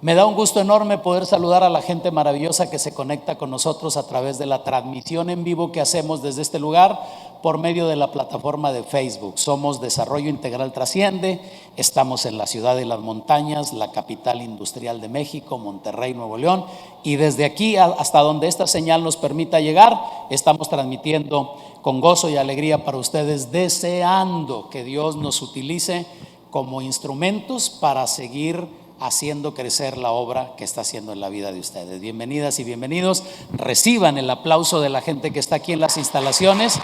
Me da un gusto enorme poder saludar a la gente maravillosa que se conecta con nosotros a través de la transmisión en vivo que hacemos desde este lugar por medio de la plataforma de Facebook. Somos Desarrollo Integral Trasciende, estamos en la ciudad de las montañas, la capital industrial de México, Monterrey, Nuevo León, y desde aquí hasta donde esta señal nos permita llegar, estamos transmitiendo con gozo y alegría para ustedes, deseando que Dios nos utilice como instrumentos para seguir haciendo crecer la obra que está haciendo en la vida de ustedes. Bienvenidas y bienvenidos. Reciban el aplauso de la gente que está aquí en las instalaciones,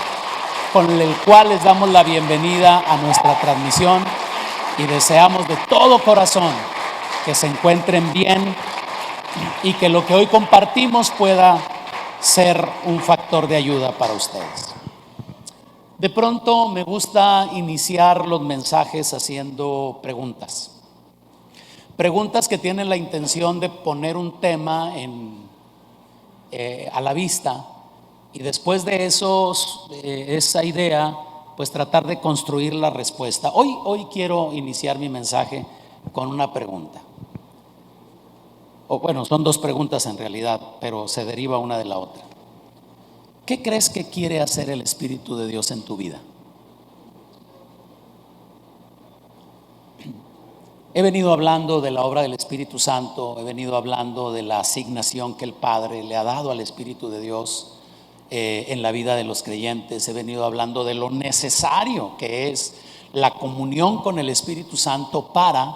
con el cual les damos la bienvenida a nuestra transmisión y deseamos de todo corazón que se encuentren bien y que lo que hoy compartimos pueda ser un factor de ayuda para ustedes. De pronto me gusta iniciar los mensajes haciendo preguntas que tienen la intención de poner un tema a la vista, y después de eso, esa idea, pues tratar de construir la respuesta. Hoy quiero iniciar mi mensaje con una pregunta, o bueno, son dos preguntas en realidad, pero se deriva una de la otra. ¿Qué crees que quiere hacer el Espíritu de Dios en tu vida? He venido hablando de la obra del Espíritu Santo, he venido hablando de la asignación que el Padre le ha dado al Espíritu de Dios en la vida de los creyentes. He venido hablando de lo necesario que es la comunión con el Espíritu Santo para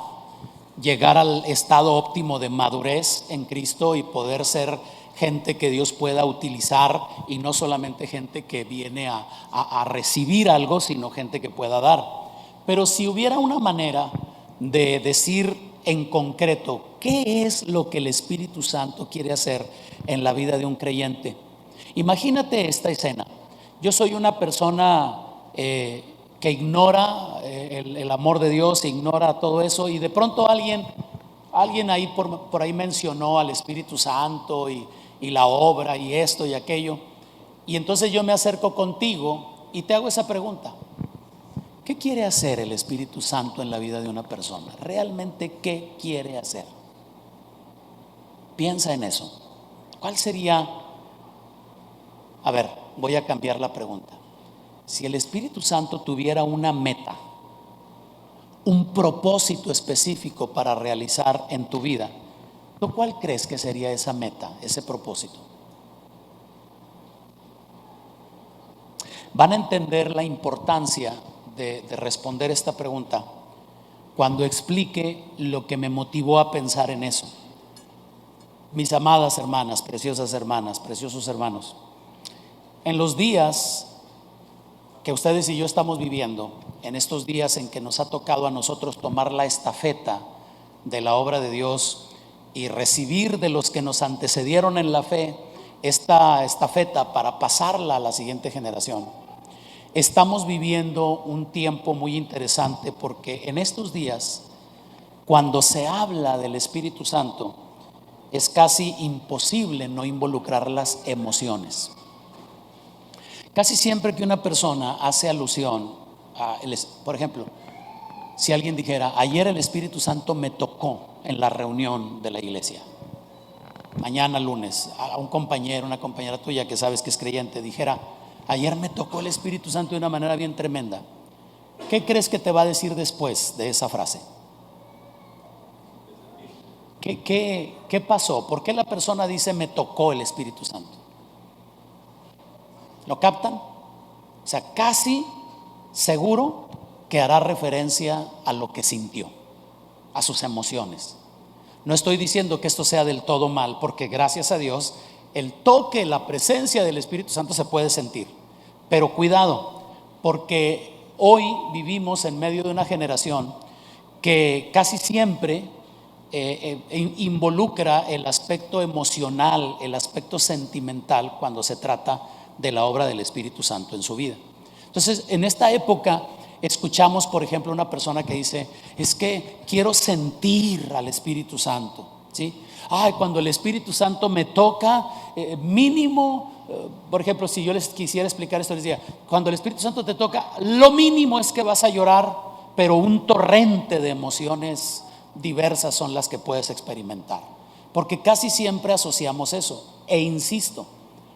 llegar al estado óptimo de madurez en Cristo y poder ser gente que Dios pueda utilizar, y no solamente gente que viene a recibir algo, sino gente que pueda dar. Pero si hubiera una manera de decir en concreto qué es lo que el Espíritu Santo quiere hacer en la vida de un creyente, imagínate esta escena. Yo soy una persona que ignora el amor de Dios, ignora todo eso, y de pronto alguien ahí por ahí mencionó al Espíritu Santo y la obra y esto y aquello, y entonces yo me acerco contigo y te hago esa pregunta: ¿qué quiere hacer el Espíritu Santo en la vida de una persona? ¿Realmente qué quiere hacer? Piensa en eso. ¿Cuál sería? A ver, voy a cambiar la pregunta. Si el Espíritu Santo tuviera una meta, un propósito específico para realizar en tu vida, ¿tú cuál crees que sería esa meta, ese propósito? Van a entender la importancia de responder esta pregunta cuando explique lo que me motivó a pensar en eso. Mis amadas hermanas, preciosas hermanas, preciosos hermanos, en los días que ustedes y yo estamos viviendo, en estos días en que nos ha tocado a nosotros tomar la estafeta de la obra de Dios y recibir de los que nos antecedieron en la fe esta estafeta para pasarla a la siguiente generación, estamos viviendo un tiempo muy interesante, porque en estos días, cuando se habla del Espíritu Santo, es casi imposible no involucrar las emociones. Casi siempre que una persona hace alusión por ejemplo, si alguien dijera: ayer el Espíritu Santo me tocó en la reunión de la iglesia, mañana lunes, a un compañero, una compañera tuya que sabes que es creyente, dijera: ayer me tocó el Espíritu Santo de una manera bien tremenda, ¿qué crees que te va a decir después de esa frase? ¿Qué pasó? ¿Por qué la persona dice me tocó el Espíritu Santo? ¿Lo captan? O sea, casi seguro que hará referencia a lo que sintió, a sus emociones. No estoy diciendo que esto sea del todo mal, porque gracias a Dios el toque, la presencia del Espíritu Santo se puede sentir. Pero cuidado, porque hoy vivimos en medio de una generación que casi siempre involucra el aspecto emocional, el aspecto sentimental, cuando se trata de la obra del Espíritu Santo en su vida. Entonces, en esta época escuchamos, por ejemplo, una persona que dice: es que quiero sentir al Espíritu Santo, ¿sí? Cuando el Espíritu Santo me toca, mínimo, por ejemplo, si yo les quisiera explicar esto, les diría: cuando el Espíritu Santo te toca, lo mínimo es que vas a llorar, pero un torrente de emociones diversas son las que puedes experimentar, porque casi siempre asociamos eso. E insisto,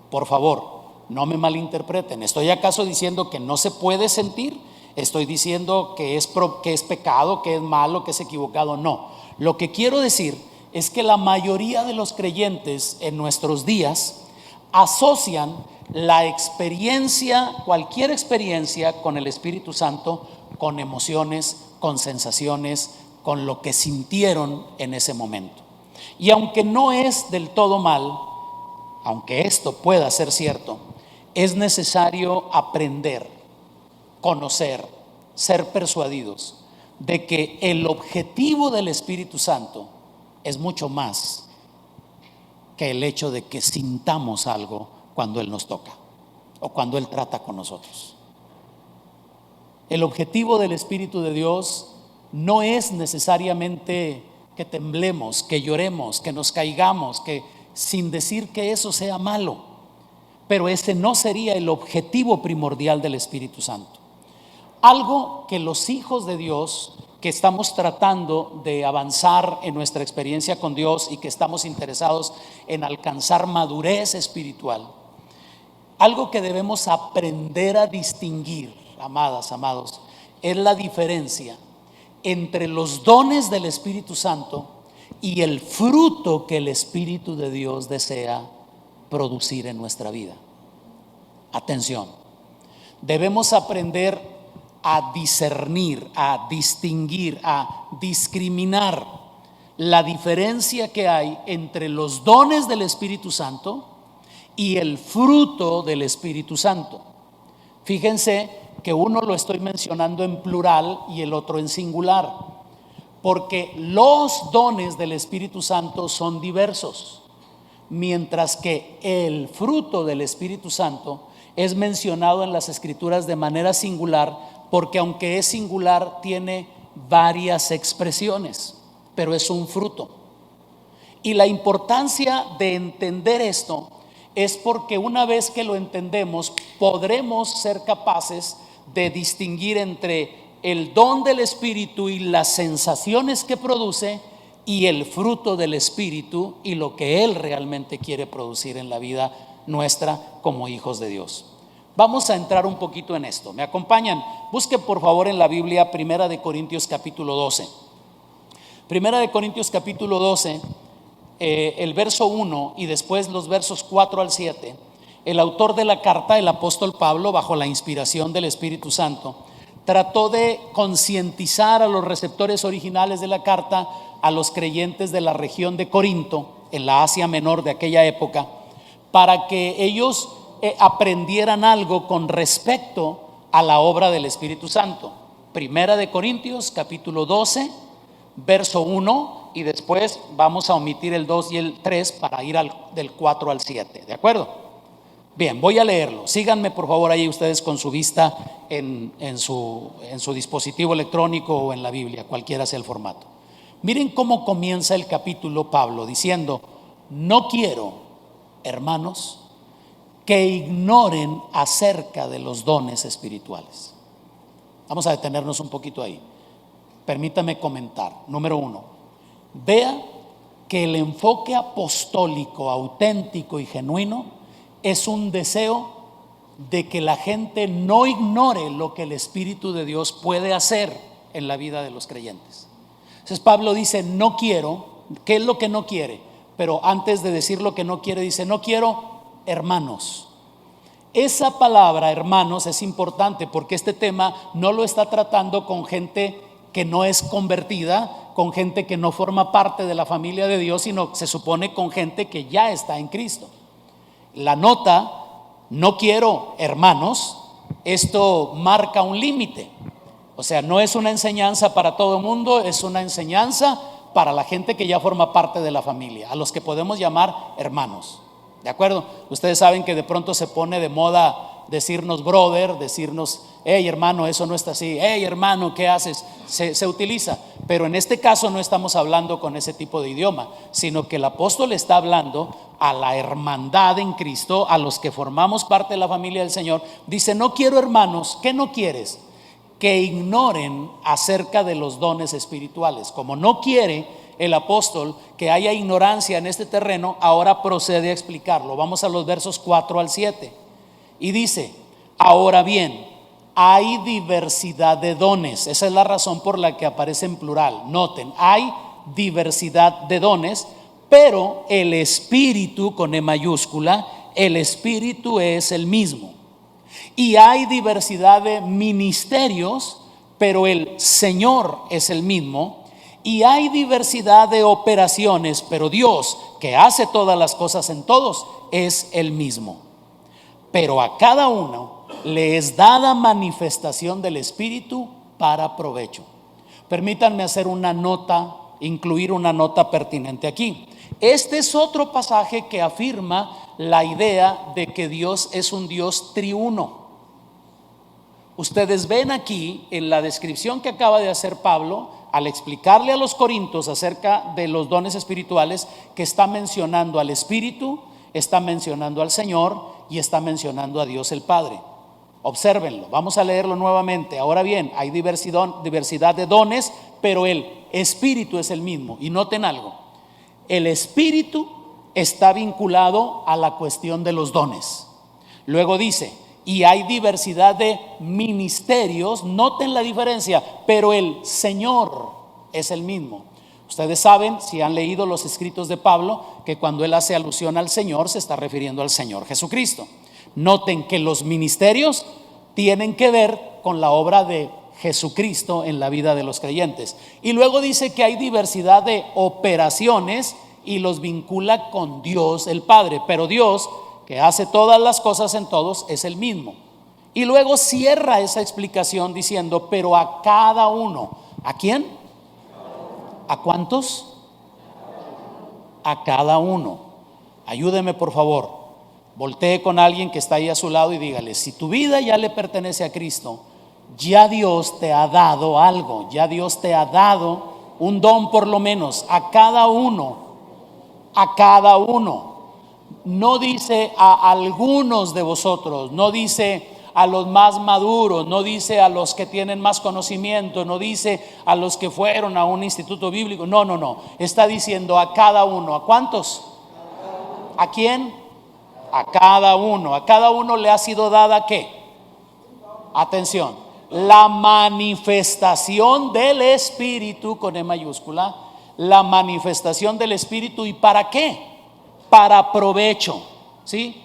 por favor, no me malinterpreten. ¿Estoy acaso diciendo que no se puede sentir? ¿Estoy diciendo que es pecado, que es malo, que es equivocado? No. Lo que quiero decir es que la mayoría de los creyentes en nuestros días asocian la experiencia, cualquier experiencia con el Espíritu Santo, con emociones, con sensaciones, con lo que sintieron en ese momento. Y aunque no es del todo mal, aunque esto pueda ser cierto, es necesario aprender, conocer, ser persuadidos de que el objetivo del Espíritu Santo es mucho más que el hecho de que sintamos algo cuando Él nos toca o cuando Él trata con nosotros. El objetivo del Espíritu de Dios no es necesariamente que temblemos, que lloremos, que nos caigamos, que sin decir que eso sea malo, pero ese no sería el objetivo primordial del Espíritu Santo. Algo que los hijos de Dios que estamos tratando de avanzar en nuestra experiencia con Dios y que estamos interesados en alcanzar madurez espiritual, algo que debemos aprender a distinguir, amadas, amados, es la diferencia entre los dones del Espíritu Santo y el fruto que el Espíritu de Dios desea producir en nuestra vida. Atención, debemos aprender a discernir, a distinguir, a discriminar la diferencia que hay entre los dones del Espíritu Santo y el fruto del Espíritu Santo. Fíjense que uno lo estoy mencionando en plural y el otro en singular, porque los dones del Espíritu Santo son diversos, mientras que el fruto del Espíritu Santo es mencionado en las Escrituras de manera singular, porque aunque es singular tiene varias expresiones, pero es un fruto. Y la importancia de entender esto es porque una vez que lo entendemos, podremos ser capaces de distinguir entre el don del Espíritu y las sensaciones que produce y el fruto del Espíritu y lo que Él realmente quiere producir en la vida nuestra como hijos de Dios. Vamos a entrar un poquito en esto. ¿Me acompañan? Busquen por favor en la Biblia Primera de Corintios capítulo 12. Primera de Corintios capítulo 12, el verso 1 y después los versos 4 al 7. El autor de la carta, el apóstol Pablo, bajo la inspiración del Espíritu Santo, trató de concientizar a los receptores originales de la carta, a los creyentes de la región de Corinto, en la Asia Menor de aquella época, para que ellos aprendieran algo con respecto a la obra del Espíritu Santo. Primera de Corintios capítulo 12, verso 1, y después vamos a omitir el 2 y el 3 para ir del 4 al 7. ¿De acuerdo? Bien, voy a leerlo. Síganme por favor ahí ustedes con su vista en su dispositivo electrónico o en la Biblia, cualquiera sea el formato. Miren cómo comienza el capítulo Pablo diciendo: no quiero, hermanos, que ignoren acerca de los dones espirituales. Vamos a detenernos un poquito ahí. Permítame comentar. Número 1, vea que el enfoque apostólico, auténtico y genuino es un deseo de que la gente no ignore lo que el Espíritu de Dios puede hacer en la vida de los creyentes. Entonces Pablo dice: no quiero. ¿Qué es lo que no quiere? Pero antes de decir lo que no quiere, dice: no quiero, hermanos. Esa palabra hermanos es importante porque este tema no lo está tratando con gente que no es convertida, con gente que no forma parte de la familia de Dios, sino se supone con gente que ya está en Cristo. La nota: no quiero, hermanos, esto marca un límite. O sea, no es una enseñanza para todo el mundo, es una enseñanza para la gente que ya forma parte de la familia, a los que podemos llamar hermanos. ¿De acuerdo? Ustedes saben que de pronto se pone de moda decirnos brother, decirnos hey hermano, eso no está así, hey hermano, ¿qué haces? Se utiliza, pero en este caso no estamos hablando con ese tipo de idioma, sino que el apóstol está hablando a la hermandad en Cristo, a los que formamos parte de la familia del Señor. Dice: no quiero, hermanos. ¿Qué no quieres? que ignoren acerca de los dones espirituales. Como no quiere el apóstol que haya ignorancia en este terreno, ahora procede a explicarlo. Vamos a los versos 4 al 7. Y dice: ahora bien, hay diversidad de dones. Esa es la razón por la que aparece en plural. Noten, hay diversidad de dones, pero el Espíritu, con E mayúscula, el Espíritu es el mismo. Y hay diversidad de ministerios, pero el Señor es el mismo. Y hay diversidad de operaciones, pero Dios, que hace todas las cosas en todos, es el mismo. Pero a cada uno le es dada manifestación del Espíritu para provecho. Permítanme hacer una nota, incluir una nota pertinente aquí. Este es otro pasaje que afirma la idea de que Dios es un Dios triuno. Ustedes ven aquí en la descripción que acaba de hacer Pablo, al explicarle a los corintios acerca de los dones espirituales, que está mencionando al Espíritu, está mencionando al Señor y está mencionando a Dios el Padre. Obsérvenlo, vamos a leerlo nuevamente. Ahora bien, hay diversidad de dones, pero el Espíritu es el mismo. Y noten algo, el Espíritu está vinculado a la cuestión de los dones. Luego dice: y hay diversidad de ministerios. Noten la diferencia, pero el Señor es el mismo. Ustedes saben, si han leído los escritos de Pablo, que cuando él hace alusión al Señor, se está refiriendo al Señor Jesucristo. Noten que los ministerios tienen que ver con la obra de Jesucristo en la vida de los creyentes. Y luego dice que hay diversidad de operaciones y los vincula con Dios el Padre. Pero Dios, que hace todas las cosas en todos, es el mismo. Y luego cierra esa explicación diciendo: pero a cada uno. ¿A quién? ¿A cuántos? A cada uno. Ayúdeme, por favor. Voltee con alguien que está ahí a su lado y dígale: si tu vida ya le pertenece a Cristo, ya Dios te ha dado algo, ya Dios te ha dado un don, por lo menos. A cada uno, a cada uno. No dice a algunos de vosotros, no dice a los más maduros, no dice a los que tienen más conocimiento, no dice a los que fueron a un instituto bíblico. No, está diciendo a cada uno. ¿A cuántos? ¿A quién? A cada uno. A cada uno le ha sido dada ¿qué? Atención, la manifestación del Espíritu, con E mayúscula, la manifestación del Espíritu. ¿Y para qué? Para provecho. ¿Sí?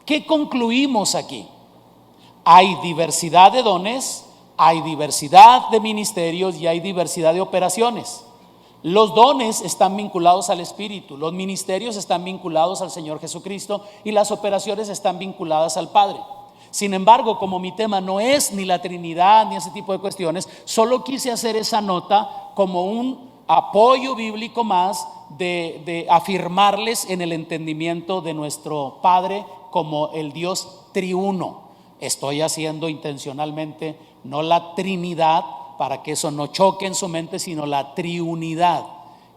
¿Qué concluimos aquí? Hay diversidad de dones, hay diversidad de ministerios y hay diversidad de operaciones. Los dones están vinculados al Espíritu, los ministerios están vinculados al Señor Jesucristo y las operaciones están vinculadas al Padre. Sin embargo, como mi tema no es ni la Trinidad ni ese tipo de cuestiones, solo quise hacer esa nota como un apoyo bíblico más de afirmarles en el entendimiento de nuestro Padre como el Dios triuno. Estoy haciendo intencionalmente no la Trinidad, para que eso no choque en su mente, sino la triunidad,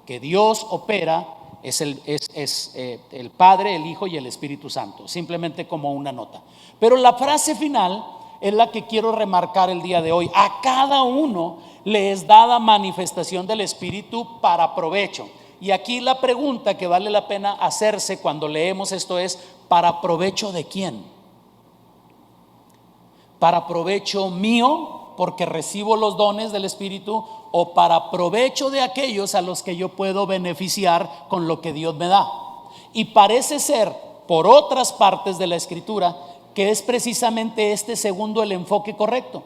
que Dios opera es el Padre, el Hijo y el Espíritu Santo, simplemente como una nota. Pero la frase final es la que quiero remarcar el día de hoy: a cada uno le es dada manifestación del Espíritu para provecho. Y aquí la pregunta que vale la pena hacerse cuando leemos esto es: ¿para provecho de quién? ¿Para provecho mío, porque recibo los dones del Espíritu, o para provecho de aquellos a los que yo puedo beneficiar con lo que Dios me da? Y parece ser, por otras partes de la Escritura, que es precisamente este segundo el enfoque correcto.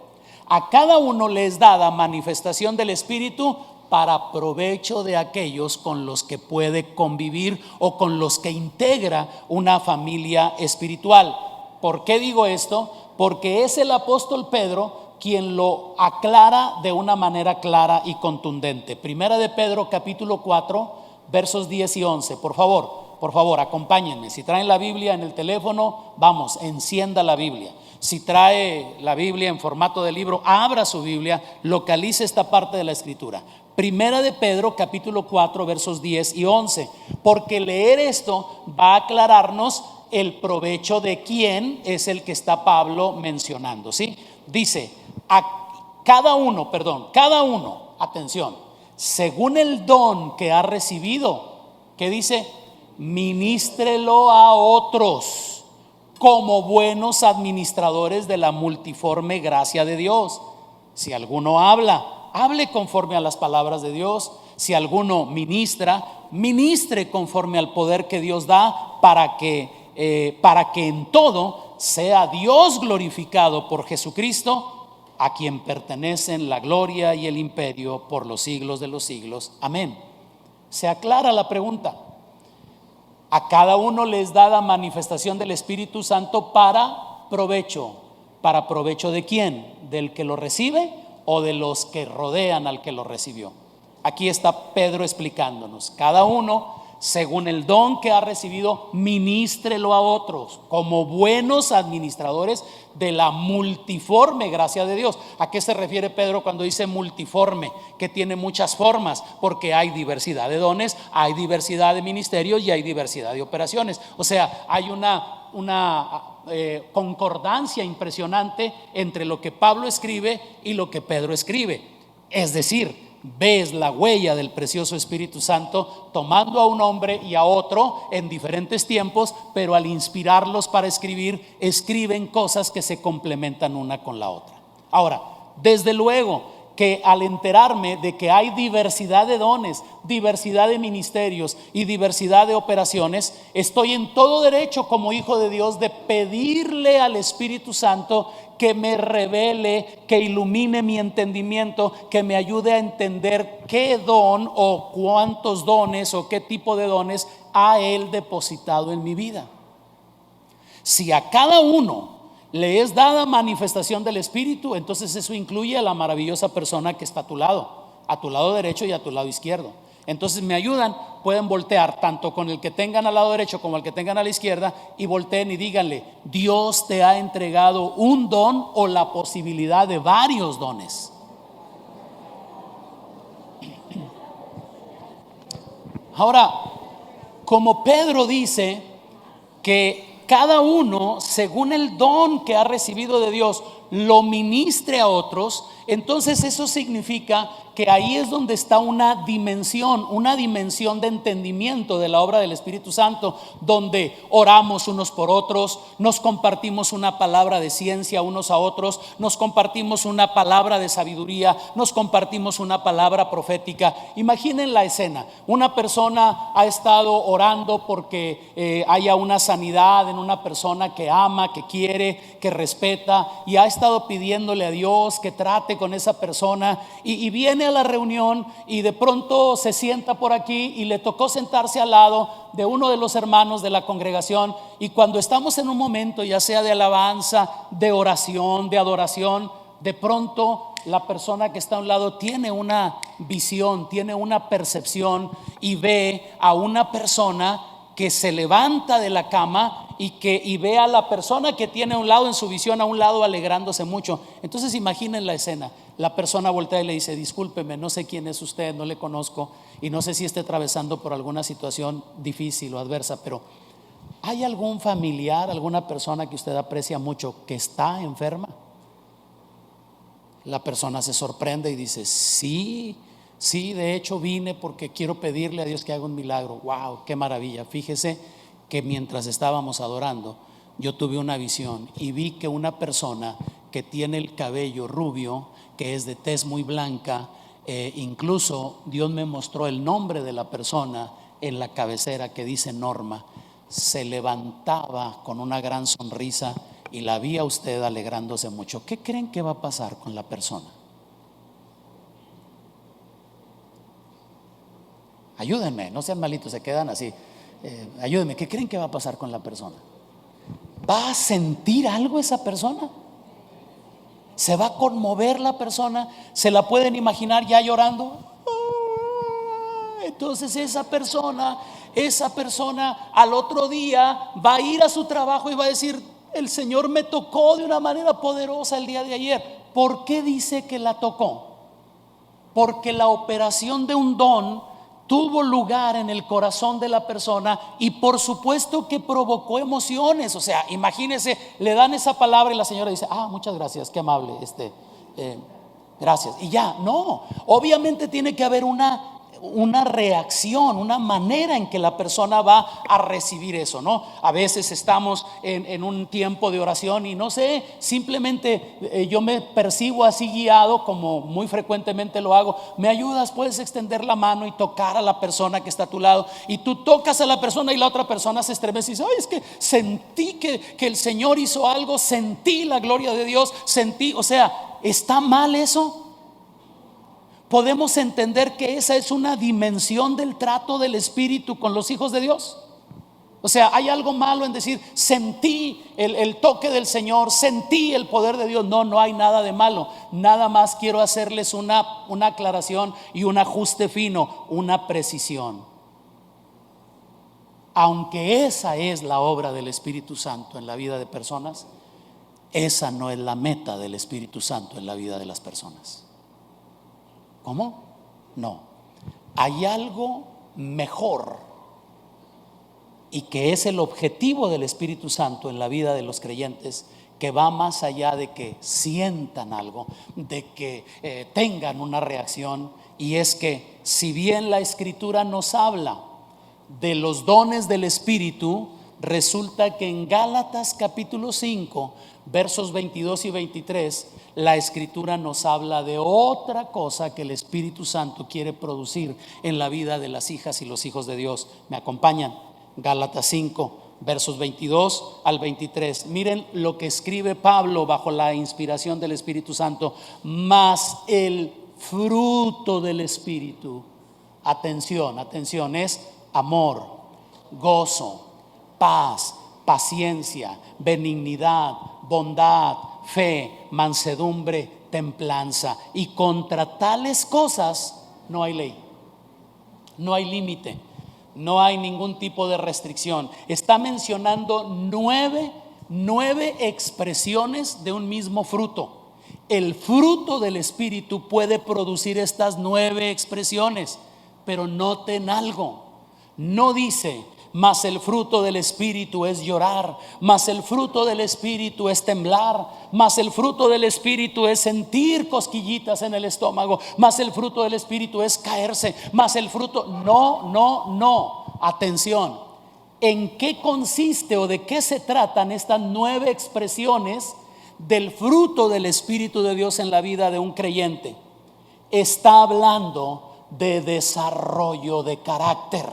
A cada uno le es dada manifestación del Espíritu para provecho de aquellos con los que puede convivir o con los que integra una familia espiritual. ¿Por qué digo esto? Porque es el apóstol Pedro quien lo aclara de una manera clara y contundente. Primera de Pedro capítulo 4 versos 10 y 11. Por favor, acompáñenme. Si traen la Biblia en el teléfono, vamos, encienda la Biblia. Si trae la Biblia en formato de libro, abra su Biblia, localice esta parte de la Escritura. Primera de Pedro capítulo 4 versos 10 y 11. Porque leer esto va a aclararnos el provecho de quién es el que está Pablo mencionando. ¿Sí? Dice: cada uno, atención, según el don que ha recibido, ¿qué dice? Ministrelo a otros como buenos administradores de la multiforme gracia de Dios. Si alguno habla, hable conforme a las palabras de Dios. Si alguno ministra, ministre conforme al poder que Dios da, para que en todo sea Dios glorificado por Jesucristo, a quien pertenecen la gloria y el imperio por los siglos de los siglos. Amén. Se aclara la pregunta. A cada uno les da la manifestación del Espíritu Santo para provecho. ¿Para provecho de quién? ¿Del que lo recibe o de los que rodean al que lo recibió? Aquí está Pedro explicándonos. Cada uno, según el don que ha recibido, ministrelo a otros como buenos administradores de la multiforme gracia de Dios. ¿A qué se refiere Pedro cuando dice multiforme? Que tiene muchas formas, porque hay diversidad de dones, hay diversidad de ministerios y hay diversidad de operaciones. O sea, hay una concordancia impresionante entre lo que Pablo escribe y lo que Pedro escribe. Es decir, ves la huella del precioso Espíritu Santo tomando a un hombre y a otro en diferentes tiempos, pero al inspirarlos para escribir, escriben cosas que se complementan una con la otra. Ahora, desde luego que al enterarme de que hay diversidad de dones, diversidad de ministerios y diversidad de operaciones, estoy en todo derecho como hijo de Dios de pedirle al Espíritu Santo que me revele, que ilumine mi entendimiento, que me ayude a entender qué don o cuántos dones o qué tipo de dones ha Él depositado en mi vida. Si a cada uno le es dada manifestación del Espíritu, entonces eso incluye a la maravillosa persona que está a tu lado derecho y a tu lado izquierdo. Entonces me ayudan, pueden voltear tanto con el que tengan al lado derecho como el que tengan a la izquierda, y volteen y díganle: Dios te ha entregado un don o la posibilidad de varios dones. Ahora, como Pedro dice que cada uno, según el don que ha recibido de Dios, lo ministre a otros, entonces eso significa que ahí es donde está una dimensión de entendimiento de la obra del Espíritu Santo, donde oramos unos por otros, nos compartimos una palabra de ciencia unos a otros, nos compartimos una palabra de sabiduría, nos compartimos una palabra profética. Imaginen la escena: una persona ha estado orando porque haya una sanidad en una persona que ama, que quiere, que respeta, y ha estado pidiéndole a Dios que trate con esa persona, y viene a la reunión y de pronto se sienta por aquí y le tocó sentarse al lado de uno de los hermanos de la congregación, y cuando estamos en un momento ya sea de alabanza, de oración, de adoración, de pronto la persona que está a un lado tiene una visión, tiene una percepción, y ve a una persona que se levanta de la cama y ve a la persona que tiene a un lado, en su visión a un lado, alegrándose mucho. Entonces imaginen la escena: la persona voltea y le dice: discúlpeme, no sé quién es usted, no le conozco y no sé si esté atravesando por alguna situación difícil o adversa, pero ¿hay algún familiar, alguna persona que usted aprecia mucho que está enferma? La persona se sorprende y dice: sí, de hecho vine porque quiero pedirle a Dios que haga un milagro. Wow, qué maravilla. Fíjese que mientras estábamos adorando, yo tuve una visión y vi que una persona que tiene el cabello rubio, que es de tez muy blanca, incluso Dios me mostró el nombre de la persona en la cabecera, que dice Norma, se levantaba con una gran sonrisa y la vi a usted alegrándose mucho. ¿Qué creen que va a pasar con la persona? Ayúdenme, no sean malitos, se quedan así. Ayúdenme, ¿qué creen que va a pasar con la persona? ¿Va a sentir algo esa persona? ¿Se va a conmover la persona? ¿Se la pueden imaginar ya llorando? Entonces esa persona al otro día va a ir a su trabajo y va a decir: el Señor me tocó de una manera poderosa el día de ayer. ¿Por qué dice que la tocó? Porque la operación de un don tuvo lugar en el corazón de la persona, y por supuesto que provocó emociones. O sea, imagínense, le dan esa palabra y la señora dice: muchas gracias, qué amable. gracias. Y ya, no, obviamente tiene que haber una reacción, una manera en que la persona va a recibir eso, ¿no? A veces estamos en un tiempo de oración y no sé, simplemente yo me percibo así guiado, como muy frecuentemente lo hago. ¿Me ayudas? Puedes extender la mano y tocar a la persona que está a tu lado, y tú tocas a la persona y la otra persona se estremece y dice: ay, es que sentí que el Señor hizo algo, sentí la gloria de Dios, sentí, o sea, ¿está mal eso? ¿Podemos entender que esa es una dimensión del trato del Espíritu con los hijos de Dios? O sea, ¿hay algo malo en decir sentí el toque del Señor, sentí el poder de Dios? No, no hay nada de malo. Nada más quiero hacerles una aclaración y un ajuste fino, una precisión. Aunque esa es la obra del Espíritu Santo en la vida de personas, esa no es la meta del Espíritu Santo en la vida de las personas. ¿Cómo? No. Hay algo mejor, y que es el objetivo del Espíritu Santo en la vida de los creyentes, que va más allá de que sientan algo, de que tengan una reacción. Y es que, si bien la Escritura nos habla de los dones del Espíritu, resulta que en Gálatas capítulo 5 versos 22 y 23, la Escritura nos habla de otra cosa que el Espíritu Santo quiere producir en la vida de las hijas y los hijos de Dios. ¿Me acompañan? Gálatas 5 versos 22 al 23. Miren lo que escribe Pablo bajo la inspiración del Espíritu Santo: mas el fruto del Espíritu, atención, es amor, gozo, paz, paciencia, benignidad, bondad, fe, mansedumbre, templanza. Y contra tales cosas no hay ley, no hay límite, no hay ningún tipo de restricción. Está mencionando nueve expresiones de un mismo fruto. El fruto del Espíritu puede producir estas 9 expresiones, pero noten algo: no dice mas el fruto del Espíritu es llorar, mas el fruto del Espíritu es temblar, mas el fruto del Espíritu es sentir cosquillitas en el estómago, mas el fruto del Espíritu es caerse, mas el fruto. No, atención. ¿En qué consiste o de qué se tratan estas 9 expresiones del fruto del Espíritu de Dios en la vida de un creyente? Está hablando de desarrollo de carácter,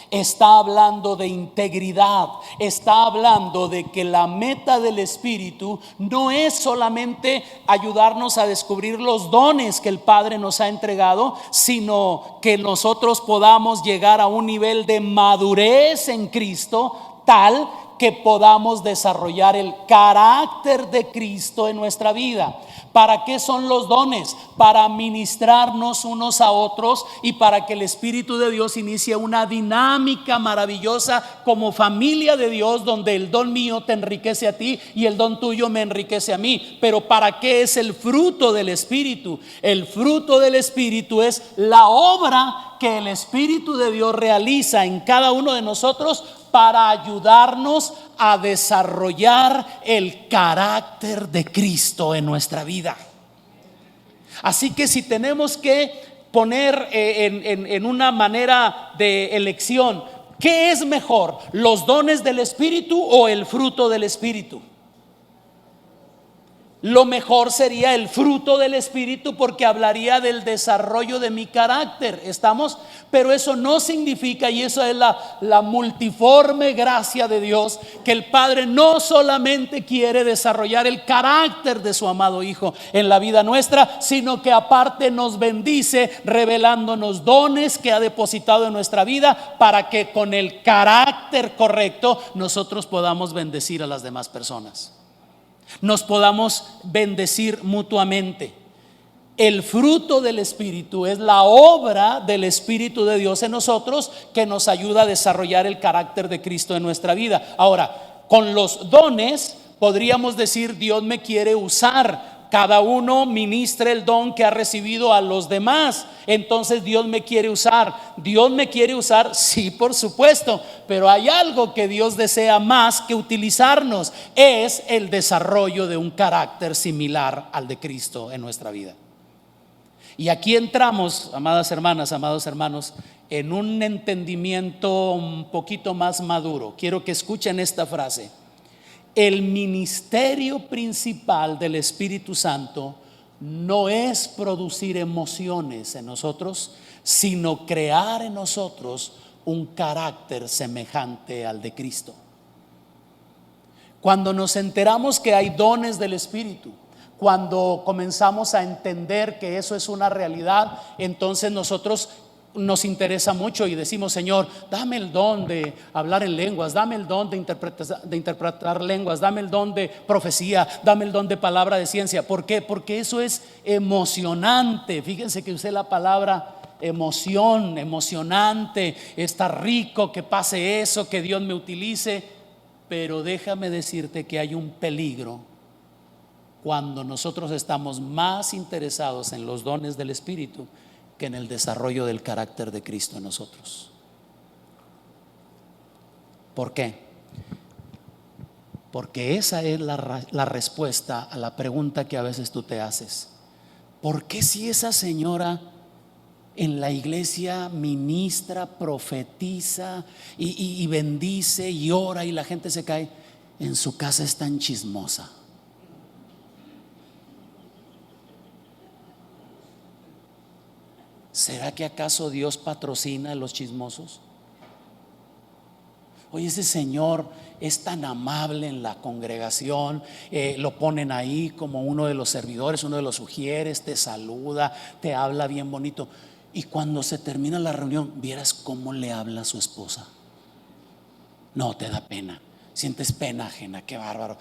está hablando de integridad, está hablando de que la meta del Espíritu no es solamente ayudarnos a descubrir los dones que el Padre nos ha entregado, sino que nosotros podamos llegar a un nivel de madurez en Cristo tal que podamos desarrollar el carácter de Cristo en nuestra vida. ¿Para qué son los dones? Para ministrarnos unos a otros y para que el Espíritu de Dios inicie una dinámica maravillosa como familia de Dios, donde el don mío te enriquece a ti y el don tuyo me enriquece a mí. Pero ¿para qué es el fruto del Espíritu? El fruto del Espíritu es la obra que el Espíritu de Dios realiza en cada uno de nosotros para ayudarnos a desarrollar el carácter de Cristo en nuestra vida. Así que si tenemos que poner en una manera de elección, ¿qué es mejor? ¿Los dones del Espíritu o el fruto del Espíritu? Lo mejor sería el fruto del Espíritu, porque hablaría del desarrollo de mi carácter. ¿Estamos? Pero eso no significa, y eso es la multiforme gracia de Dios, que el Padre no solamente quiere desarrollar el carácter de su amado Hijo en la vida nuestra, sino que aparte nos bendice revelándonos dones que ha depositado en nuestra vida, para que con el carácter correcto nosotros podamos bendecir a las demás personas, nos podamos bendecir mutuamente. El fruto del Espíritu es la obra del Espíritu de Dios en nosotros, que nos ayuda a desarrollar el carácter de Cristo en nuestra vida. Ahora, con los dones podríamos decir: Dios me quiere usar. Cada uno ministra el don que ha recibido a los demás. Entonces Dios me quiere usar. Dios me quiere usar, sí, por supuesto, pero hay algo que Dios desea más que utilizarnos: es el desarrollo de un carácter similar al de Cristo en nuestra vida. Y aquí entramos, amadas hermanas, amados hermanos, en un entendimiento un poquito más maduro. Quiero que escuchen esta frase. El ministerio principal del Espíritu Santo no es producir emociones en nosotros, sino crear en nosotros un carácter semejante al de Cristo. Cuando nos enteramos que hay dones del Espíritu, cuando comenzamos a entender que eso es una realidad, entonces nosotros nos interesa mucho y decimos: Señor, dame el don de hablar en lenguas, dame el don de interpretar lenguas, dame el don de profecía, dame el don de palabra de ciencia. ¿Por qué? Porque eso es emocionante. Fíjense que usé la palabra emoción, emocionante. Está rico que pase eso, que Dios me utilice. Pero déjame decirte que hay un peligro cuando nosotros estamos más interesados en los dones del Espíritu que en el desarrollo del carácter de Cristo en nosotros. ¿Por qué? Porque esa es la respuesta a la pregunta que a veces tú te haces. ¿Por qué si esa señora en la iglesia ministra, profetiza y bendice y ora y la gente se cae, en su casa es tan chismosa? ¿Será que acaso Dios patrocina a los chismosos? Oye, ese señor es tan amable en la congregación, lo ponen ahí como uno de los servidores, uno de los sugieres, te saluda, te habla bien bonito. Y cuando se termina la reunión, vieras cómo le habla a su esposa. No, te da pena, sientes pena ajena, qué bárbaro.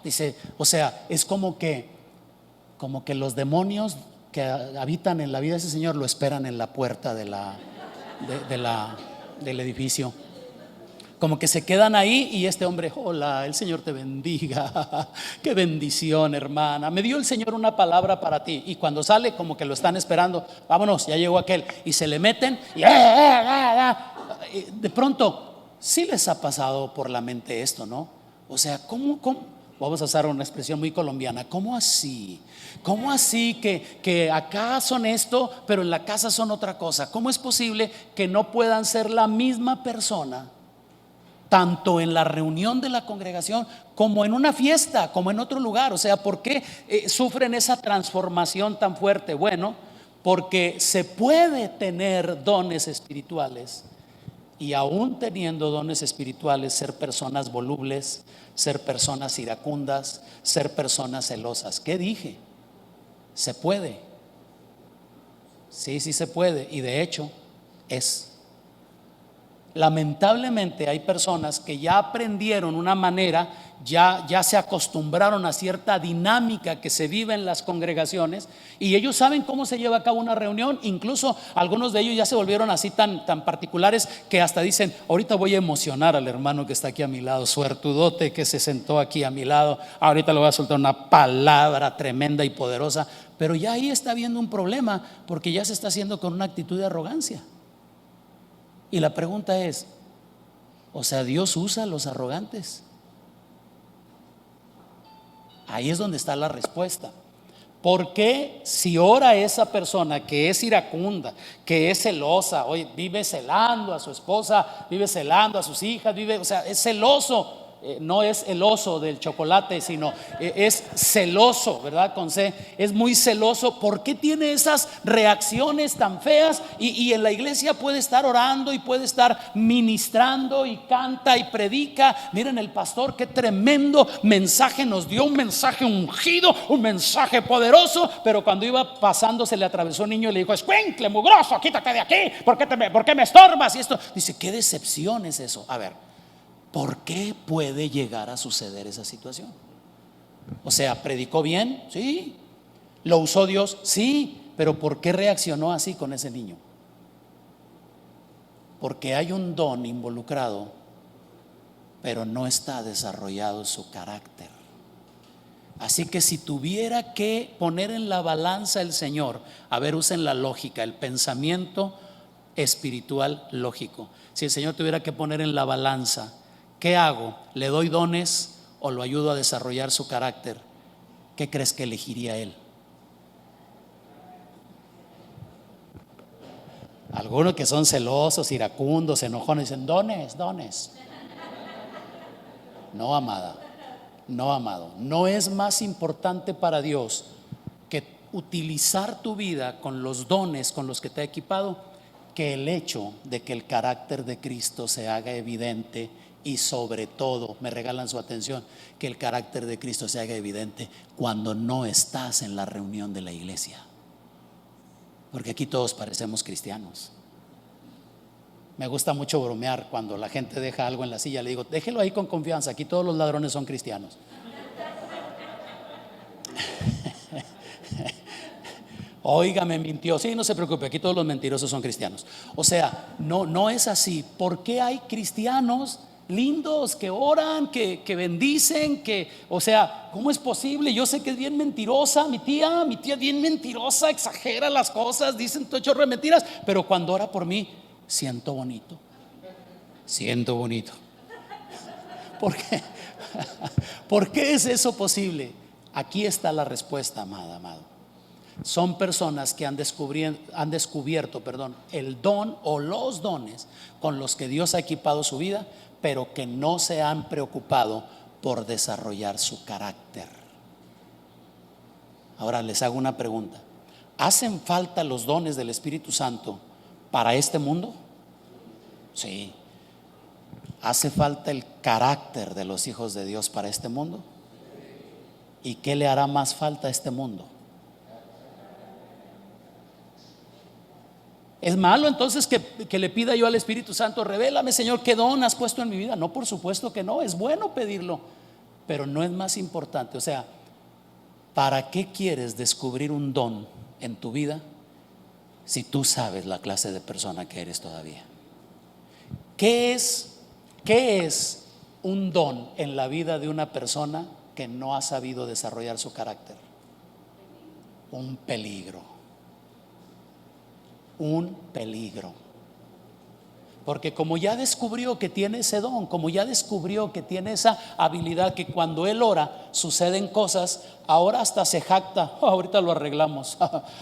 Dice, o sea, es como que los demonios que habitan en la vida de ese señor lo esperan en la puerta del edificio. Como que se quedan ahí y este hombre: hola, el Señor te bendiga. Qué bendición, hermana. Me dio el Señor una palabra para ti. Y cuando sale, como que lo están esperando. Vámonos, ya llegó aquel. Y se le meten y de pronto sí les ha pasado por la mente esto, ¿no? O sea, ¿cómo? Vamos a usar una expresión muy colombiana. ¿Cómo así? ¿Cómo así que acá son esto, pero en la casa son otra cosa? ¿Cómo es posible que no puedan ser la misma persona, tanto en la reunión de la congregación como en una fiesta, como en otro lugar? O sea, ¿por qué sufren esa transformación tan fuerte? Bueno, porque se puede tener dones espirituales y aún teniendo dones espirituales ser personas volubles, ser personas iracundas, ser personas celosas. ¿Qué dije? Se puede. Sí se puede. Y de hecho es. Lamentablemente hay personas que ya aprendieron una manera, ya se acostumbraron a cierta dinámica que se vive en las congregaciones y ellos saben cómo se lleva a cabo una reunión. Incluso algunos de ellos ya se volvieron así tan particulares que hasta dicen: ahorita voy a emocionar al hermano que está aquí a mi lado, suertudote que se sentó aquí a mi lado, ahorita le voy a soltar una palabra tremenda y poderosa. Pero ya ahí está habiendo un problema, porque ya se está haciendo con una actitud de arrogancia. Y la pregunta es, o sea, ¿Dios usa a los arrogantes? Ahí es donde está la respuesta. ¿Por qué si ora esa persona que es iracunda, que es celosa, hoy vive celando a su esposa, vive celando a sus hijas, o sea, es celoso? No es el oso del chocolate, sino es celoso, ¿verdad? Con C, es muy celoso. ¿Por qué tiene esas reacciones tan feas? Y en la iglesia puede estar orando y puede estar ministrando y canta y predica. Miren, el pastor, qué tremendo mensaje nos dio, un mensaje ungido, un mensaje poderoso. Pero cuando iba pasando se le atravesó un niño y le dijo: escuincle mugroso, quítate de aquí, ¿por qué me estorbas? Y esto, dice, qué decepción es eso. A ver, ¿por qué puede llegar a suceder esa situación? O sea, ¿predicó bien? Sí. ¿Lo usó Dios? Sí. Pero ¿por qué reaccionó así con ese niño? Porque hay un don involucrado, pero no está desarrollado su carácter. Así que si tuviera que poner en la balanza el Señor, a ver, usen la lógica, el pensamiento espiritual lógico. Si el Señor tuviera que poner en la balanza, ¿qué hago? ¿Le doy dones o lo ayudo a desarrollar su carácter? ¿Qué crees que elegiría Él? Algunos que son celosos, iracundos, enojones, dicen dones, dones. No, amada, no, amado. No es más importante para Dios que utilizar tu vida con los dones con los que te ha equipado, que el hecho de que el carácter de Cristo se haga evidente, y sobre todo, me regalan su atención, que el carácter de Cristo se haga evidente cuando no estás en la reunión de la iglesia. Porque aquí todos parecemos cristianos. Me gusta mucho bromear cuando la gente deja algo en la silla. Le digo, déjelo ahí con confianza, aquí todos los ladrones son cristianos. Oiga, me mintió. Sí, no se preocupe, aquí todos los mentirosos son cristianos. O sea, no es así. ¿Por qué hay cristianos lindos que oran, que bendicen, o sea, ¿cómo es posible? Yo sé que es bien mentirosa mi tía es bien mentirosa, exagera las cosas, dicen todo chorro de mentiras, pero cuando ora por mí siento bonito. ¿Por qué? ¿Por qué es eso posible? Aquí está la respuesta, amado. Son personas que han descubierto el don o los dones con los que Dios ha equipado su vida, pero que no se han preocupado por desarrollar su carácter. Ahora les hago una pregunta: ¿hacen falta los dones del Espíritu Santo para este mundo? Sí. ¿Hace falta el carácter de los hijos de Dios para este mundo? ¿Y qué le hará más falta a este mundo? ¿Es malo entonces que le pida yo al Espíritu Santo, revélame, Señor, qué don has puesto en mi vida? No, por supuesto que no, es bueno pedirlo, pero no es más importante. O sea, ¿para qué quieres descubrir un don en tu vida si tú sabes la clase de persona que eres todavía? ¿Qué es un don en la vida de una persona que no ha sabido desarrollar su carácter? Un peligro. Porque como ya descubrió que tiene ese don, como ya descubrió que tiene esa habilidad, que cuando él ora suceden cosas, ahora hasta se jacta, ahorita lo arreglamos,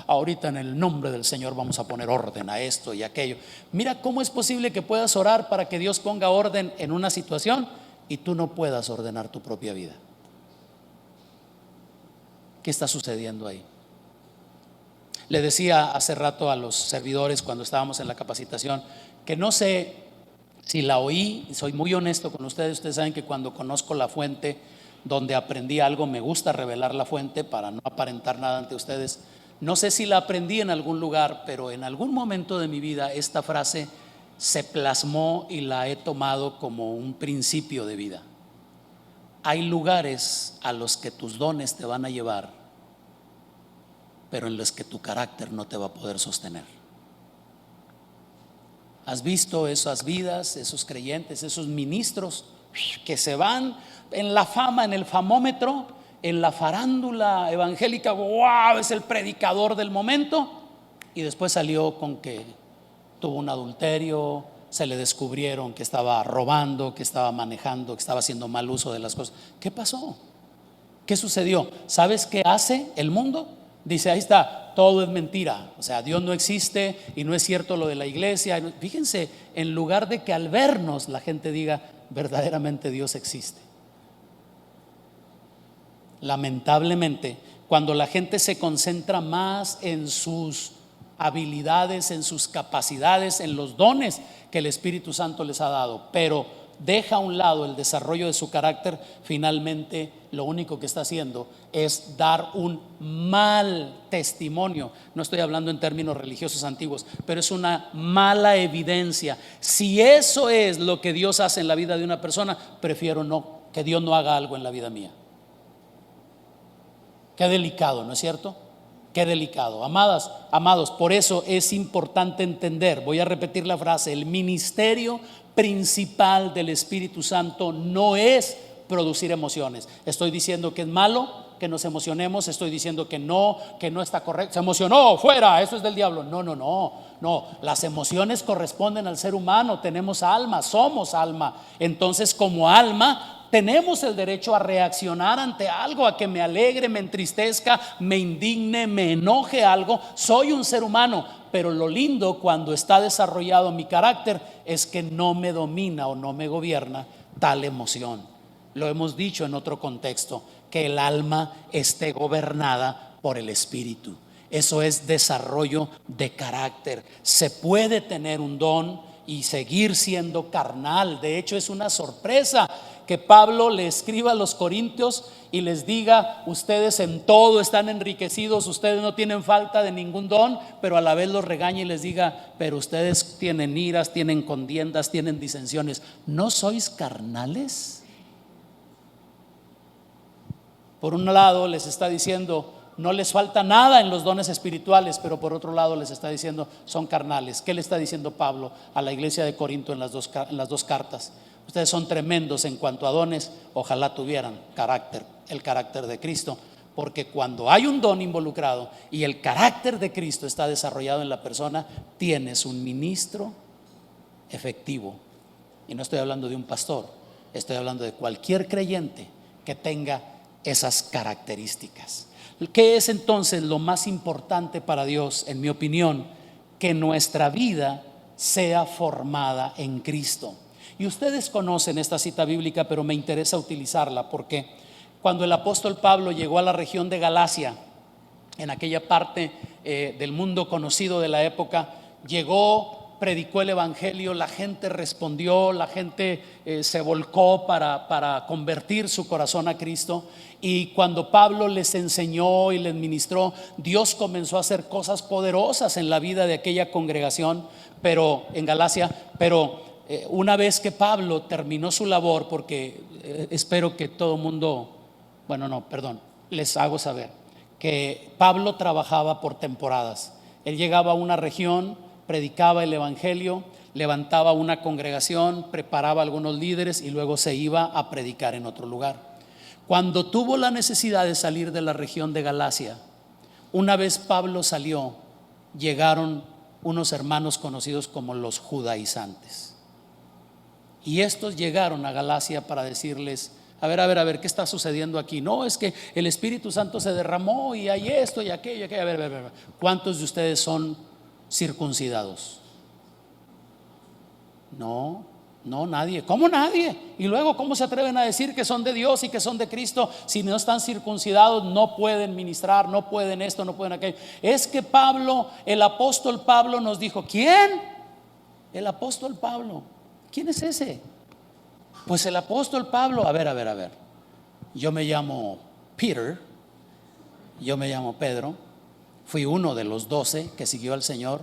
ahorita en el nombre del Señor vamos a poner orden a esto y aquello. Mira cómo es posible que puedas orar para que Dios ponga orden en una situación y tú no puedas ordenar tu propia vida. ¿Qué está sucediendo ahí? Le decía hace rato a los servidores cuando estábamos en la capacitación que no sé si la oí, soy muy honesto con ustedes. Ustedes saben que cuando conozco la fuente donde aprendí algo, me gusta revelar la fuente para no aparentar nada ante ustedes. No sé si la aprendí en algún lugar, pero en algún momento de mi vida esta frase se plasmó y la he tomado como un principio de vida. Hay lugares a los que tus dones te van a llevar, pero en los que tu carácter no te va a poder sostener. ¿Has visto esas vidas, esos creyentes, esos ministros que se van en la fama, en el famómetro, en la farándula evangélica? ¡Wow! Es el predicador del momento. Y después salió con que tuvo un adulterio, se le descubrieron que estaba robando, que estaba manejando, que estaba haciendo mal uso de las cosas. ¿Qué pasó? ¿Qué sucedió? ¿Sabes qué hace el mundo? Dice, ahí está, todo es mentira, o sea, Dios no existe y no es cierto lo de la iglesia. Fíjense, en lugar de que al vernos la gente diga, verdaderamente Dios existe. Lamentablemente, cuando la gente se concentra más en sus habilidades, en sus capacidades, en los dones que el Espíritu Santo les ha dado, pero deja a un lado el desarrollo de su carácter, finalmente lo único que está haciendo es dar un mal testimonio. No estoy hablando en términos religiosos antiguos, pero es una mala evidencia. Si eso es lo que Dios hace en la vida de una persona, prefiero que Dios no haga algo en la vida mía. Qué delicado, ¿no es cierto? Qué delicado. Amados, por eso es importante entender, voy a repetir la frase, el ministerio principal del Espíritu Santo no es producir emociones. Estoy diciendo que es malo que nos emocionemos, estoy diciendo que no está correcto. Se emocionó, fuera, eso es del diablo. No, las emociones corresponden al ser humano, tenemos alma, somos alma. Entonces, como alma tenemos el derecho a reaccionar ante algo, a que me alegre, me entristezca, me indigne, me enoje algo. Soy un ser humano, pero lo lindo cuando está desarrollado mi carácter es que no me domina o no me gobierna tal emoción. Lo hemos dicho en otro contexto, que el alma esté gobernada por el espíritu. Eso es desarrollo de carácter. Se puede tener un don y seguir siendo carnal. De hecho, es una sorpresa que Pablo le escriba a los corintios y les diga: ustedes en todo están enriquecidos, ustedes no tienen falta de ningún don, pero a la vez los regaña y les diga: pero ustedes tienen iras, tienen contiendas, tienen disensiones. ¿No sois carnales? Por un lado les está diciendo: no les falta nada en los dones espirituales, pero por otro lado les está diciendo: son carnales. ¿Qué le está diciendo Pablo a la iglesia de Corinto en las dos cartas? Ustedes son tremendos en cuanto a dones, ojalá tuvieran carácter, el carácter de Cristo, porque cuando hay un don involucrado y el carácter de Cristo está desarrollado en la persona, tienes un ministro efectivo. Y no estoy hablando de un pastor, estoy hablando de cualquier creyente que tenga esas características. ¿Qué es entonces lo más importante para Dios, en mi opinión? Que nuestra vida sea formada en Cristo. Y ustedes conocen esta cita bíblica, pero me interesa utilizarla porque cuando el apóstol Pablo llegó a la región de Galacia, en aquella parte del mundo conocido de la época, llegó, predicó el evangelio, la gente respondió, la gente se volcó para convertir su corazón a Cristo. Y cuando Pablo les enseñó y les ministró, Dios comenzó a hacer cosas poderosas en la vida de aquella congregación, pero en Galacia. Pero una vez que Pablo terminó su labor, porque espero que todo mundo, les hago saber que Pablo trabajaba por temporadas. Él llegaba a una región, predicaba el evangelio, levantaba una congregación, preparaba algunos líderes y luego se iba a predicar en otro lugar. Cuando tuvo la necesidad de salir de la región de Galacia, una vez Pablo salió, llegaron unos hermanos conocidos como los judaizantes. Y estos llegaron a Galacia para decirles: a ver, ¿qué está sucediendo aquí? No, es que el Espíritu Santo se derramó y hay esto y aquello. A ver. ¿Cuántos de ustedes son circuncidados? No, nadie. ¿Cómo nadie? Y luego, ¿cómo se atreven a decir que son de Dios y que son de Cristo si no están circuncidados? No pueden ministrar, no pueden esto, no pueden aquello. Es que Pablo, el apóstol Pablo nos dijo. ¿Quién? El apóstol Pablo. ¿Quién es ese? Pues el apóstol Pablo. A ver. Yo me llamo Peter, yo me llamo Pedro, fui uno de los 12 que siguió al Señor.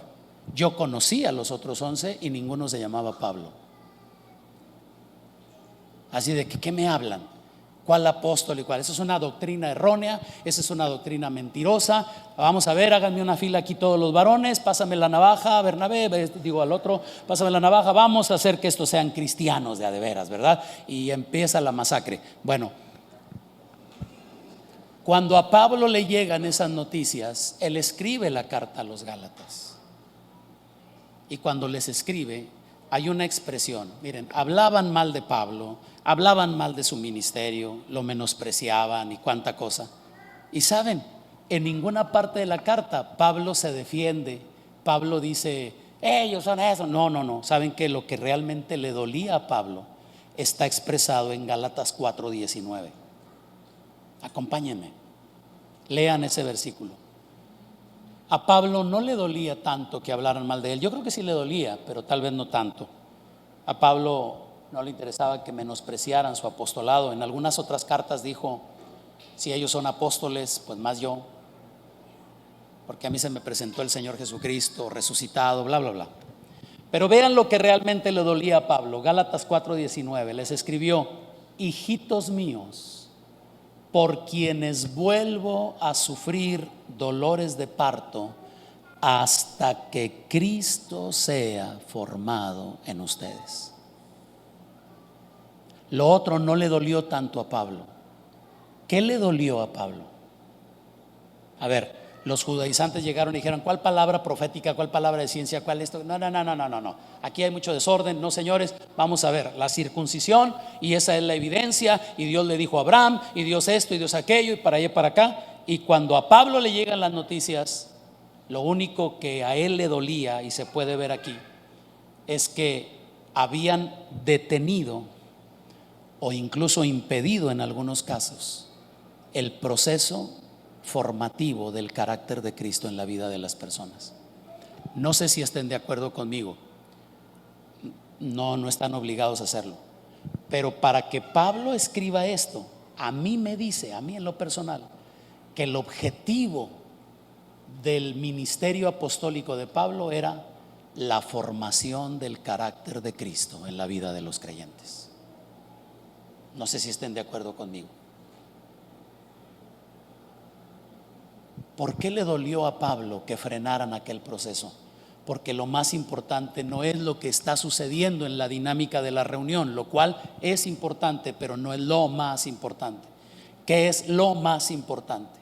Yo conocí a los otros 11 y ninguno se llamaba Pablo. Así de que, ¿qué me hablan? ¿Cuál apóstol y cuál? Esa es una doctrina errónea, esa es una doctrina mentirosa. Vamos a ver, háganme una fila aquí todos los varones, pásame la navaja, Bernabé, digo al otro, pásame la navaja, vamos a hacer que estos sean cristianos de a de veras, ¿verdad? Y empieza la masacre. Bueno, cuando a Pablo le llegan esas noticias, él escribe la carta a los Gálatas. Y cuando les escribe, hay una expresión. Miren, hablaban mal de Pablo, hablaban mal de su ministerio, lo menospreciaban y cuánta cosa. Y saben, en ninguna parte de la carta Pablo se defiende. Pablo dice: ellos son eso. No. Saben que lo que realmente le dolía a Pablo está expresado en Gálatas 4:19. Acompáñenme, lean ese versículo. A Pablo no le dolía tanto que hablaran mal de él. Yo creo que sí le dolía, pero tal vez no tanto. A Pablo no le interesaba que menospreciaran su apostolado. En algunas otras cartas dijo: si ellos son apóstoles, pues más yo, porque a mí se me presentó el Señor Jesucristo resucitado, bla, bla, bla. Pero vean lo que realmente le dolía a Pablo. Gálatas 4:19 les escribió: hijitos míos, por quienes vuelvo a sufrir dolores de parto hasta que Cristo sea formado en ustedes. Lo otro no le dolió tanto a Pablo. ¿Qué le dolió a Pablo? A ver, Los judaizantes llegaron y dijeron: ¿cuál palabra profética? ¿Cuál palabra de ciencia? ¿Cuál esto? No, no, no, no, no, no, no. Aquí hay mucho desorden. No, señores, vamos a ver la circuncisión, y esa es la evidencia. Y Dios le dijo a Abraham, y Dios esto, y Dios aquello, y para allá y para acá. Y cuando a Pablo le llegan las noticias, lo único que a él le dolía, y se puede ver aquí, es que habían detenido o incluso impedido en algunos casos el proceso formativo del carácter de Cristo en la vida de las personas. No sé si estén de acuerdo conmigo. No están obligados a hacerlo. Pero para que Pablo escriba esto, a mí me dice, a mí en lo personal, que el objetivo del ministerio apostólico de Pablo era la formación del carácter de Cristo en la vida de los creyentes. No sé si estén de acuerdo conmigo. ¿Por qué le dolió a Pablo que frenaran aquel proceso? Porque lo más importante no es lo que está sucediendo en la dinámica de la reunión, lo cual es importante, pero no es lo más importante. ¿Qué es lo más importante?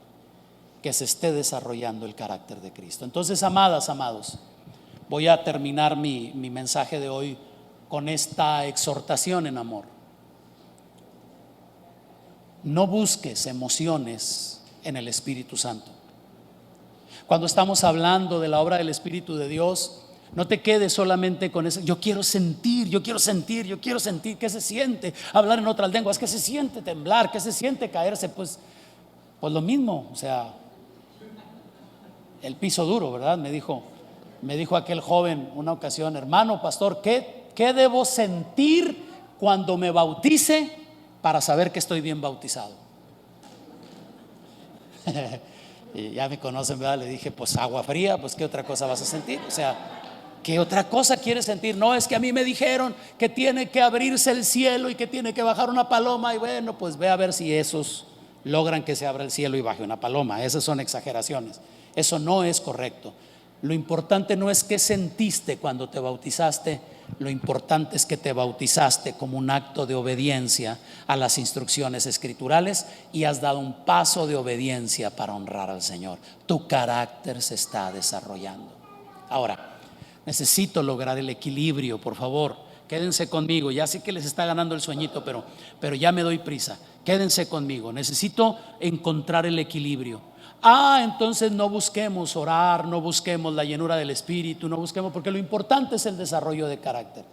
Que se esté desarrollando el carácter de Cristo. Entonces, amadas, amados, voy a terminar mi mensaje de hoy con esta exhortación en amor. No busques emociones en el Espíritu Santo. Cuando estamos hablando de la obra del Espíritu de Dios, no te quedes solamente con eso: yo quiero sentir, yo quiero sentir, yo quiero sentir. ¿Qué se siente hablar en otras lenguas? ¿Qué se siente temblar? ¿Qué se siente caerse? Pues lo mismo, o sea, el piso duro, ¿verdad? Me dijo aquel joven una ocasión: hermano pastor, ¿qué debo sentir cuando me bautice para saber que estoy bien bautizado? Y ya me conocen, ¿verdad? Le dije: pues agua fría. Pues ¿qué otra cosa vas a sentir? O sea, ¿qué otra cosa quieres sentir? No, es que a mí me dijeron que tiene que abrirse el cielo y que tiene que bajar una paloma. Y bueno, pues ve a ver si esos logran que se abra el cielo y baje una paloma. Esas son exageraciones. Eso no es correcto. Lo importante no es qué sentiste cuando te bautizaste. Lo importante es que te bautizaste como un acto de obediencia a las instrucciones escriturales y has dado un paso de obediencia para honrar al Señor. Tu carácter se está desarrollando. Ahora, necesito lograr el equilibrio, por favor. Quédense conmigo. Ya sé que les está ganando el sueñito, pero ya me doy prisa. Quédense conmigo. Necesito encontrar el equilibrio. Entonces no busquemos orar, no busquemos la llenura del Espíritu, no busquemos, porque lo importante es el desarrollo de carácter.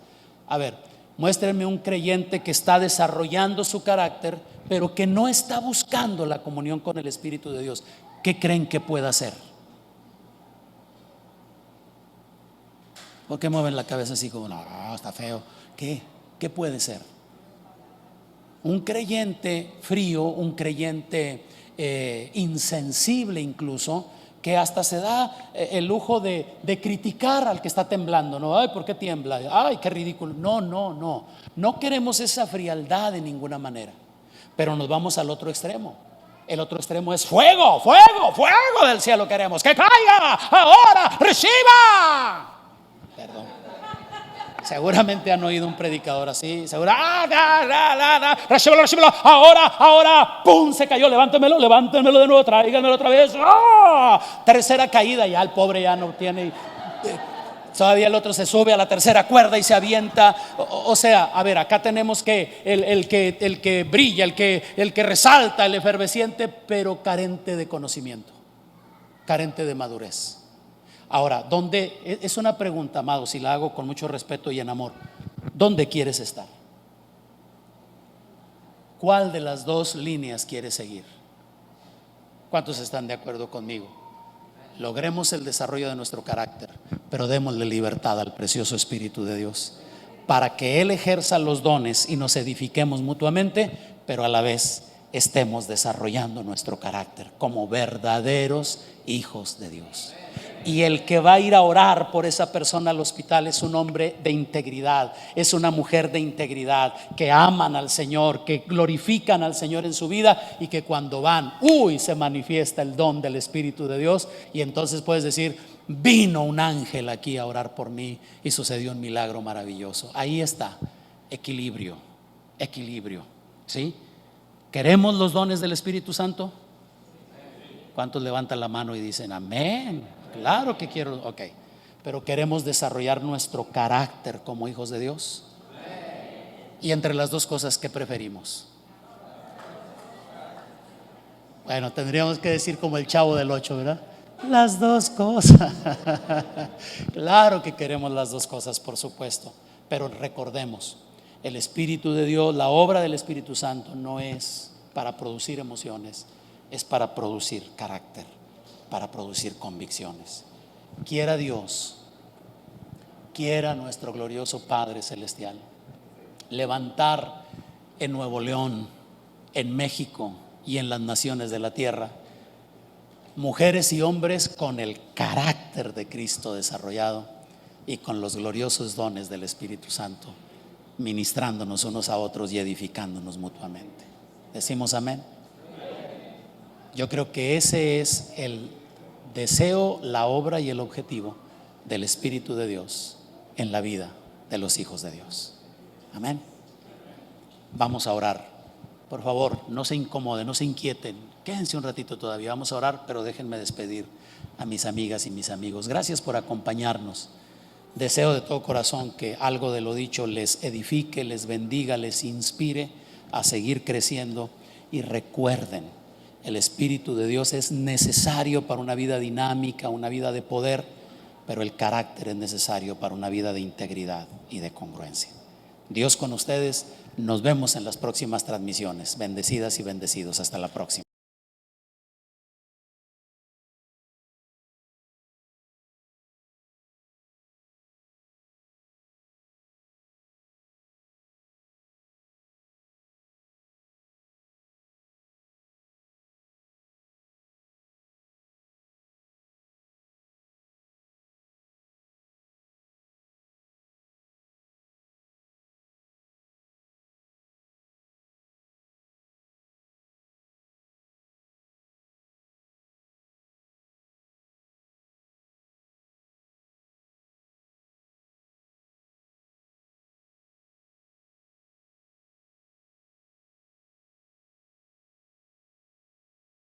A ver, muéstrenme un creyente que está desarrollando su carácter, pero que no está buscando la comunión con el Espíritu de Dios. ¿Qué creen que pueda hacer? ¿Por qué mueven la cabeza así como: no, está feo? ¿Qué puede ser? Un creyente frío, un creyente insensible incluso, que hasta se da el lujo de criticar al que está temblando, ¿no? Ay, ¿por qué tiembla? Ay, qué ridículo. No queremos esa frialdad de ninguna manera, pero nos vamos al otro extremo. El otro extremo es fuego, fuego, fuego del cielo queremos. ¡Que caiga ahora! ¡Reciba! Perdón. Seguramente han oído un predicador así. Recíbelo. Ahora, ¡pum! Se cayó. Levántenmelo de nuevo, tráiganmelo otra vez. Tercera caída, ya el pobre ya no tiene. Todavía el otro se sube a la tercera cuerda y se avienta. O sea, a ver, acá tenemos que el que brilla, el que resalta, el efervesciente, pero carente de conocimiento, carente de madurez. Ahora, ¿dónde? Es una pregunta, amados, y la hago con mucho respeto y en amor. ¿Dónde quieres estar? ¿Cuál de las dos líneas quieres seguir? ¿Cuántos están de acuerdo conmigo? Logremos el desarrollo de nuestro carácter, pero démosle libertad al precioso Espíritu de Dios para que Él ejerza los dones y nos edifiquemos mutuamente, pero a la vez estemos desarrollando nuestro carácter como verdaderos hijos de Dios. Y el que va a ir a orar por esa persona al hospital es un hombre de integridad, es una mujer de integridad, que aman al Señor, que glorifican al Señor en su vida, y que cuando van, se manifiesta el don del Espíritu de Dios. Y entonces puedes decir: vino un ángel aquí a orar por mí y sucedió un milagro maravilloso. Ahí está, equilibrio, ¿sí? ¿Queremos los dones del Espíritu Santo? ¿Cuántos levantan la mano y dicen amén? Claro que quiero, ok. Pero queremos desarrollar nuestro carácter como hijos de Dios. Y entre las dos cosas, ¿qué preferimos? Bueno, tendríamos que decir como el Chavo del 8, ¿verdad? Las dos cosas. Claro que queremos las dos cosas, por supuesto. Pero recordemos, el Espíritu de Dios, la obra del Espíritu Santo no es para producir emociones, es para producir carácter, para producir convicciones. Quiera Dios, quiera nuestro glorioso Padre Celestial levantar en Nuevo León, en México y en las naciones de la tierra mujeres y hombres con el carácter de Cristo desarrollado y con los gloriosos dones del Espíritu Santo, ministrándonos unos a otros y edificándonos mutuamente. ¿Decimos amén? Yo creo que ese es el deseo, la obra y el objetivo del Espíritu de Dios en la vida de los hijos de Dios. Amén. Vamos a orar. Por favor, no se incomoden, no se inquieten. Quédense un ratito todavía. Vamos a orar, pero déjenme despedir a mis amigas y mis amigos. Gracias por acompañarnos. Deseo de todo corazón que algo de lo dicho les edifique, les bendiga, les inspire a seguir creciendo. Y recuerden, el Espíritu de Dios es necesario para una vida dinámica, una vida de poder, pero el carácter es necesario para una vida de integridad y de congruencia. Dios con ustedes. Nos vemos en las próximas transmisiones. Bendecidas y bendecidos. Hasta la próxima.